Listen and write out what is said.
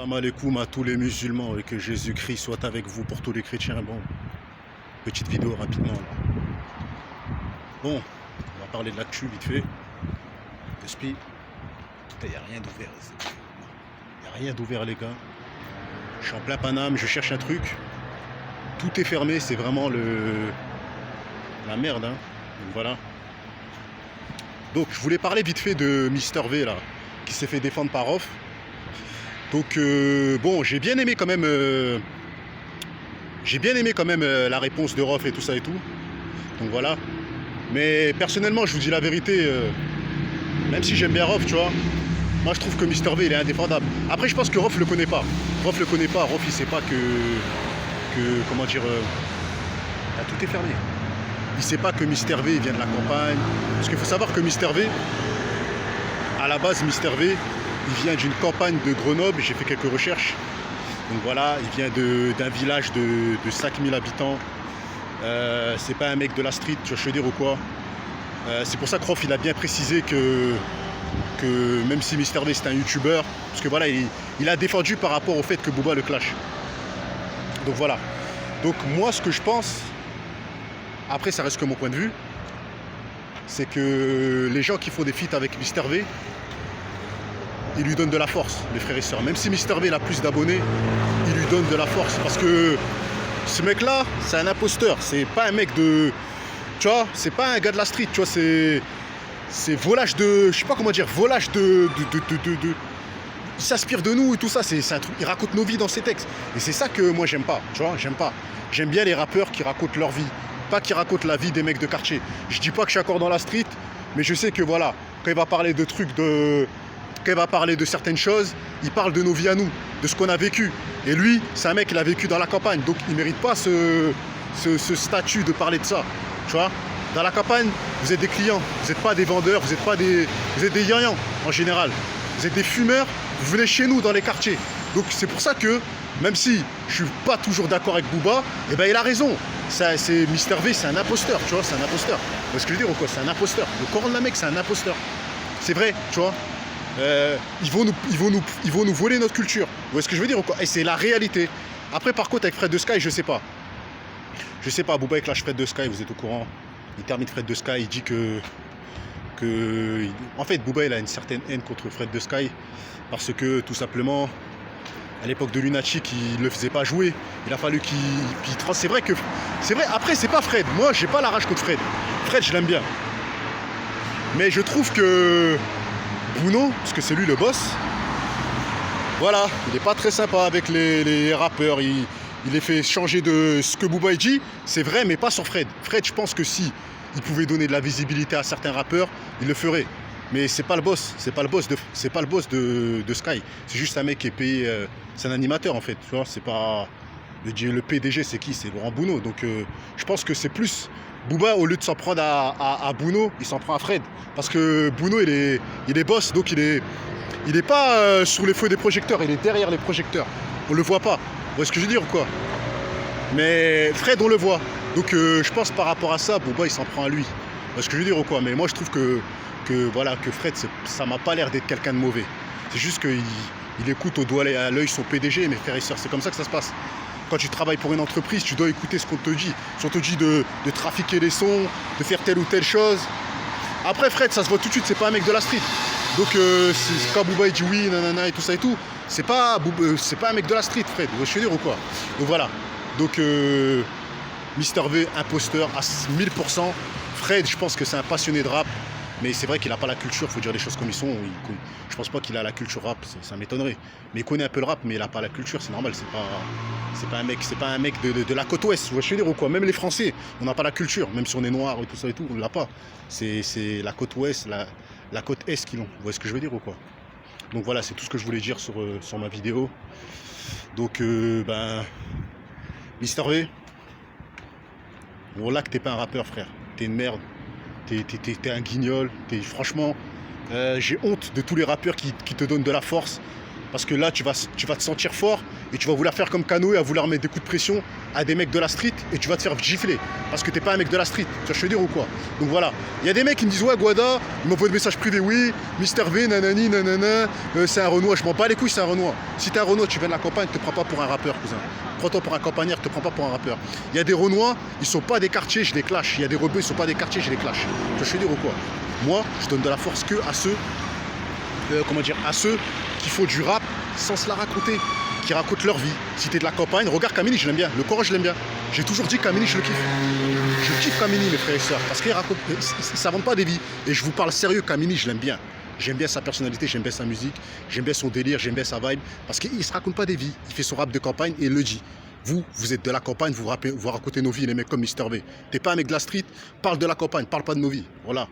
Salam alaikum à tous les musulmans et que Jésus-Christ soit avec vous pour tous les chrétiens. Bon, petite vidéo rapidement là. Bon, on va parler de l'actu vite fait. De SPI. Il n'y a rien d'ouvert. Il n'y a rien d'ouvert les gars. Je suis en plein Paname, je cherche un truc. Tout est fermé, c'est vraiment la merde. Hein. Donc voilà. Donc je voulais parler vite fait de Mister V là, qui s'est fait défendre par Off. Donc bon, j'ai bien aimé quand même la réponse de Rof et tout ça et tout. Donc voilà. Mais personnellement, je vous dis la vérité, même si j'aime bien Rof, tu vois, moi je trouve que Mister V il est indéfendable. Après je pense que Rof le connaît pas. Rof il sait pas que comment dire, là, tout est fermé. Il sait pas que Mister V il vient de la campagne. Parce qu'il faut savoir que Mister V, à la base Mister V, il vient d'une campagne de Grenoble, j'ai fait quelques recherches. Donc voilà, il vient d'un village de 5000 habitants. C'est pas un mec de la street, tu vois, je veux dire ou quoi. C'est pour ça que Rof il a bien précisé que même si Mister V c'est un youtubeur, parce que voilà, il a défendu par rapport au fait que Booba le clash. Donc voilà. Donc moi ce que je pense, après ça reste que mon point de vue, c'est que les gens qui font des feats avec Mister V, il lui donne de la force, les frères et sœurs. Même si Mister V il a plus d'abonnés, il lui donne de la force. Parce que ce mec-là, c'est un imposteur. C'est pas un mec de... Tu vois, c'est pas un gars de la street. Tu vois, c'est volage de... Je sais pas comment dire, volage de... Il s'inspire de nous et tout ça. C'est un truc... Il raconte nos vies dans ses textes. Et c'est ça que moi, j'aime pas. Tu vois, j'aime pas. J'aime bien les rappeurs qui racontent leur vie. Pas qui racontent la vie des mecs de quartier. Je dis pas que je suis encore dans la street, mais je sais que voilà, quand il va parler de trucs de... Quand il va parler de certaines choses, il parle de nos vies à nous, de ce qu'on a vécu. Et lui, c'est un mec qui a vécu dans la campagne, donc il ne mérite pas ce statut de parler de ça. Tu vois, dans la campagne, vous êtes des clients, vous n'êtes pas des vendeurs, vous êtes des yayans en général. Vous êtes des fumeurs, vous venez chez nous dans les quartiers. Donc c'est pour ça que, même si je ne suis pas toujours d'accord avec Booba, eh ben, il a raison. C'est Mister V, c'est un imposteur, tu vois, c'est un imposteur. Vous voyez ce que je veux dire ou quoi? C'est un imposteur. Le Coran de la Mecque, c'est un imposteur. C'est vrai, tu vois. Ils vont nous voler notre culture. Vous voyez ce que je veux dire ou quoi? Et c'est la réalité. Après, par contre, avec Fred de Sky, je sais pas. Je sais pas, Booba clash Fred de Sky, vous êtes au courant. Il termine Fred de Sky, il dit que... En fait, Booba, il a une certaine haine contre Fred de Sky. Parce que, tout simplement, à l'époque de Lunatic, il le faisait pas jouer. Il a fallu qu'il... C'est vrai que... C'est vrai, après, c'est pas Fred. Moi, j'ai pas la rage contre Fred. Fred, je l'aime bien. Mais je trouve que... Bouno, parce que c'est lui le boss, voilà, il n'est pas très sympa avec les rappeurs, il les fait changer de ce que Booba dit, c'est vrai, mais pas sur Fred. Fred, je pense que si il pouvait donner de la visibilité à certains rappeurs, il le ferait. Mais c'est pas le boss, c'est pas le boss de Sky. C'est juste un mec qui est payé, c'est un animateur en fait, tu vois, c'est pas... Le PDG c'est qui? C'est Laurent Bouno, donc je pense que c'est plus... Booba, au lieu de s'en prendre à Bouno, il s'en prend à Fred. Parce que Bouno, il est boss, donc il est pas sous les feux des projecteurs, il est derrière les projecteurs. On le voit pas. Vous voyez ce que je veux dire ou quoi? Mais Fred, on le voit. Donc je pense par rapport à ça, Booba, il s'en prend à lui. Vous voyez ce que je veux dire ou quoi? Mais moi, je trouve que Fred, ça m'a pas l'air d'être quelqu'un de mauvais. C'est juste qu'il écoute au doigt et à l'œil son PDG, mes frères et sœurs. C'est comme ça que ça se passe. Quand tu travailles pour une entreprise, tu dois écouter ce qu'on te dit. Si on te dit de trafiquer les sons, de faire telle ou telle chose. Après, Fred, ça se voit tout de suite, c'est pas un mec de la street. Donc, quand Booba il dit oui, nanana et tout ça et tout, c'est pas un mec de la street, Fred. Vous voyez ce que je veux dire ou quoi? Donc voilà. Donc, Mister V, imposteur à 1000%. Fred, je pense que c'est un passionné de rap. Mais c'est vrai qu'il n'a pas la culture, il faut dire les choses comme ils sont. Je pense pas qu'il a la culture rap, ça m'étonnerait. Mais il connaît un peu le rap, mais il n'a pas la culture, c'est normal. C'est pas un mec de la côte ouest, vous voyez ce que je veux dire ou quoi? Même les Français, on n'a pas la culture, même si on est noir et tout ça et tout, on ne l'a pas. C'est la côte ouest, la côte est qui l'ont. Vous voyez ce que je veux dire ou quoi? Donc voilà, c'est tout ce que je voulais dire sur ma vidéo. Donc Mister V, bon là que t'es pas un rappeur, frère, t'es une merde. T'es un guignol, franchement, j'ai honte de tous les rappeurs qui te donnent de la force. Parce que là, tu vas te sentir fort et tu vas vouloir faire comme Canoë, à vouloir mettre des coups de pression à des mecs de la street et tu vas te faire gifler. Parce que t'es pas un mec de la street. Tu vois ce que je veux dire ou quoi? Donc voilà. Il y a des mecs qui me disent ouais, Guada, ils m'envoient des messages privés, oui, Mister V, nanani, nanana, c'est un Renoir. Je m'en bats les couilles, c'est un Renoir. Si t'es un Renoir, tu viens de la campagne, te prends pas pour un rappeur, cousin. Prends-toi pour un campagnard, te prends pas pour un rappeur. Il y a des Renois, ils sont pas des quartiers, je les clash. Il y a des rebeux, ils sont pas des quartiers, je les clash. Tu vois ce que je veux dire ou quoi? Moi, je donne de la force que à ceux, à ceux qui font du rap sans se la raconter, qui racontent leur vie. Si t'es de la campagne, regarde Kamini, je l'aime bien. Le Coran, je l'aime bien. J'ai toujours dit Kamini, je le kiffe. Je kiffe Kamini, mes frères et sœurs, parce qu'il raconte, ça vend pas des vies. Et je vous parle sérieux, Kamini, je l'aime bien. J'aime bien sa personnalité, j'aime bien sa musique, j'aime bien son délire, j'aime bien sa vibe, parce qu'il se raconte pas des vies. Il fait son rap de campagne et il le dit. Vous êtes de la campagne, vous racontez nos vies, les mecs comme Mister V. T'es pas un mec de la street, parle de la campagne, parle pas de nos vies. Voilà.